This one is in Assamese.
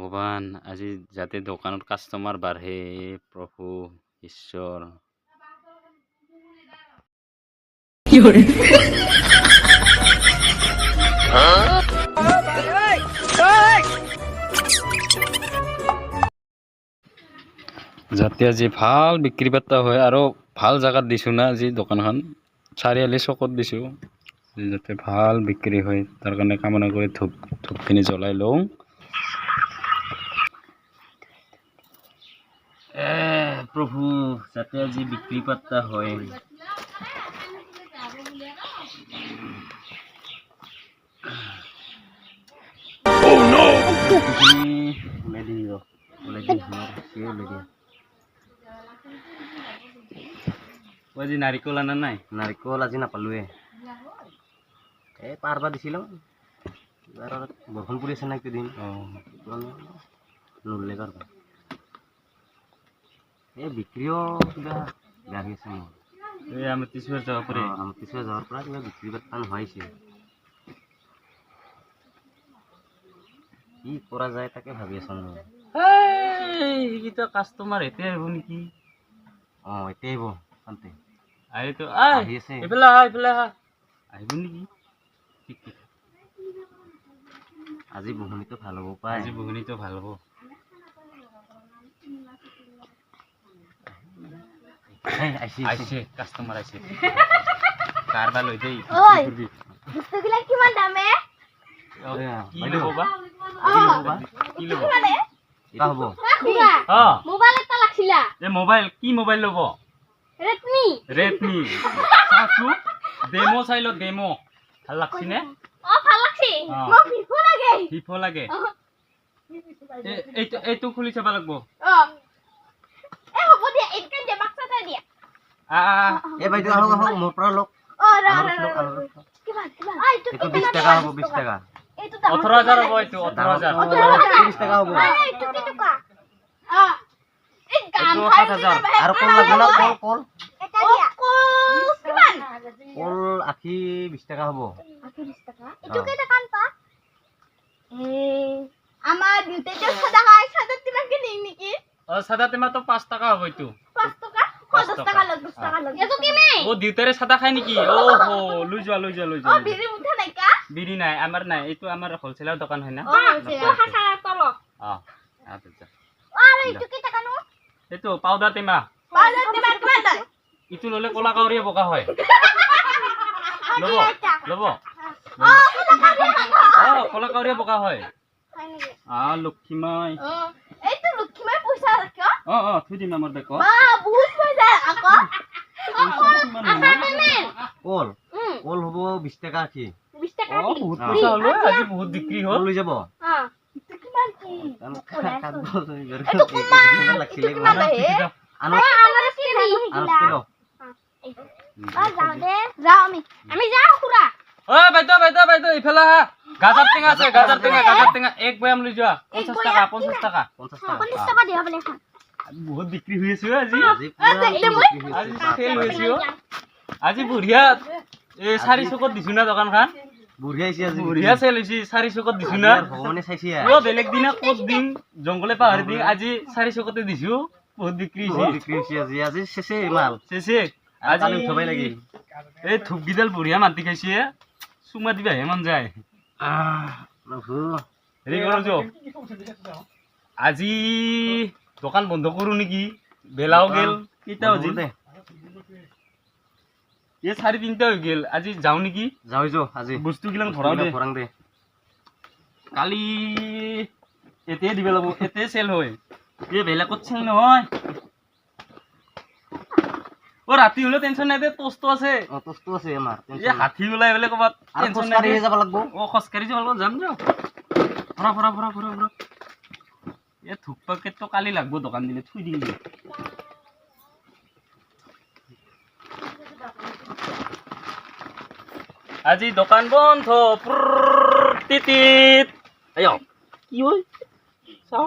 ভগৱান আজি যাতে দোকানত কাস্টমাৰ বাঢ়ে প্ৰভু ঈশ্বৰ যাতে আজি ভাল বিক্ৰী বাৰ্তা হয় আৰু ভাল জাগাত দিছো না আজি দোকানখন চাৰিআলি চকত দিছো যাতে ভাল বিক্ৰী হয় তাৰ কাৰণে কামনা কৰি ধূপখিনি জ্বলাই লওঁ প্ৰভু যাতে আজি বিক্ৰী বাৰ্তা হয় আজি নাৰিকল আনা নাই নাৰিকল আজি নাপালোৱে এই পাৰবা দিছিলোঁ বৰষুণ পৰি আছে না একদিন নলে পাৰবা এই বিক্ৰীও কিবা গাড়ী আছে মোৰ এই আমতিচুৱাৰ যাব পাৰে আমতিচুৱাৰ যাৱাৰ পৰা কিবা বিক্ৰী বাৰ্তা নোহোৱাইছে কি কৰা যায় তাকে ভাবি আছো এইকেইটা কাষ্টমাৰ এতিয়া আহিব নেকি এতিয়া আহিব শান্তি আহিতো আহি আছে এইফালে আহা আহিব নেকি আজি বহনিটো ভাল হ'ব পায় আজি বহনিটো ভাল হ'ব আহিছে কাষ্টমাৰ আহিছে কাৰবা লৈ দেই বস্তুগিলা কিমান দামে কি ল'ব বা কি ল'ব এটা হ'ব মোবাইল এটা লাগছিলা এই মোবাইল কি মোবাইল ল'ব ৰেডমি চাচু ডেমো চাই লো ডেমো ভাল লাগছি নে ভাল লাগছি মোক ভিভো লাগে এইটো খুলি চাব লাগব হ'ব দিয়া এইকান দে বাক্সাটা দিয়া এই বাইদেউ আহক আহক মোৰ পৰা লওক কিমান এইটো 20 টাকা হ'ব 20 টাকা 18000 হ'ব এইটো 18000 30 টাকা হ'ব এইটো কি টকা এই গাম এইটো 7000 আৰু কল লাগব না কল এটা দিয়া কিমান কল আখি 20 টাকা হ'ব আখি 20 টাকা এইটো কেটা কান পা আমার দুটেতে সাদা খাই সাদা তিমা কি নেই নাকি সাদা টেমা তো 5 টাকা হ'ব এইটো 5 টাকা 10 টাকা লগ 10 টাকা লগ এটো কি মে ও দিউতারে সাদা খাই নেকি ওহো লই যা ও বিড়ি উঠা নাই কা বিড়ি নাই আমার নাই এইটো আমার হোলসেলার দোকান হয় না হাসারা তলো আচ্ছা আরে এইটো কি টাকা নো এইটো পাউডার টেমা কিমান দাম ইটো ললে কলা কাউরিয়া বকা হয় লব কলা কাউরিয়া বকা হয় লক্ষ্মীমাই এইটো লক্ষ্মীমাই পয়সা রাখো থুই দিম আমার দেখো বহুত পয়সা আকো কল হ'ব 20 টাকা কি 20 টাকা বহুত পয়সা হলো আজি বহুত বিক্রি হল লৈ যাব কিমান কি লাগছিলে আনারস কি কিলো যাও আমি যাও খুড়া বাইদেউ ইফালে হা গাজর টেঙা আছে গাজর টেঙা এক বয়াম লৈ যোৱা 50 টাকা 50 টাকা 50 টাকা দিয়া বলে বহুত বিক্রি হৈ আছে আজি সেল হৈছে আজি বঢ়িয়া এই 400 কত দিছু না দোকানখান বঢ়িয়া সেল হৈছে 400 কত দিছু না ভগৱানে চাইছে বেলেগ দিনা কত দিম জংগলে পাহাড় দিম আজি 400 কতে দিছু বহুত বিক্রি হৈছে আজি শেষে মাল শেষে আজি থবাই লাগি এই থুপ গিদাল বঢ়িয়া মাটি খাইছে সুমা দিবা হে মন যায় আজি দোকান বন্ধ কৰো নেকি বেলাও গেল কেইটা বাজিল এই 3:30 হৈ গেল আজি যাও নেকি যাও আজি বস্তু গিলাং ভৰাং দে কালি এতে দিবা লাগব এতে সেল হয় এই বেলেগত সেল নহয় ৰাতি হলে টেনশন নাই দে তোস্ত আছে আমাৰ এই হাতী ওলাই বলে কবাত টেনশন নাই যাব লাগব খসকাৰি যাব লাগব যাম ফৰা এ থুক পেকেট তো কালি লাগব দোকান দিলে থুই দিম আজি দোকান বন্ধ টিটিট আয়ো কি হয় চাও